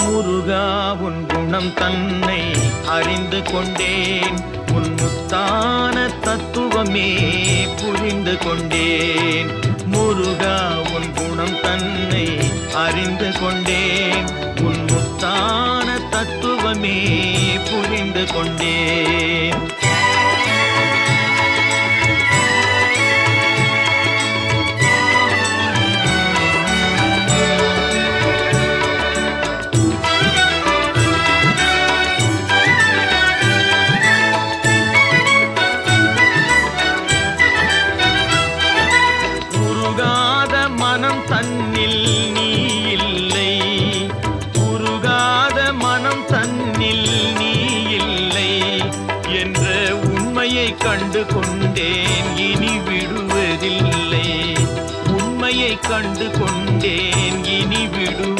முருகா உன் குணம் தன்னை அறிந்து கொண்டேன், உன் முத்தான தத்துவமே புரிந்து கொண்டேன். முருகா உன் குணம் தன்னை அறிந்து கொண்டேன், உன் முத்தான தத்துவமே புரிந்து கொண்டேன். மனம் தன்னில் நீ இல்லை, உருகாத மனம் தன்னில் நீ இல்லை என்ற உண்மையை கண்டு கொண்டேன், இனி விடுவதில்லை. உண்மையை கண்டு கொண்டேன், இனி விடுவதில்லை.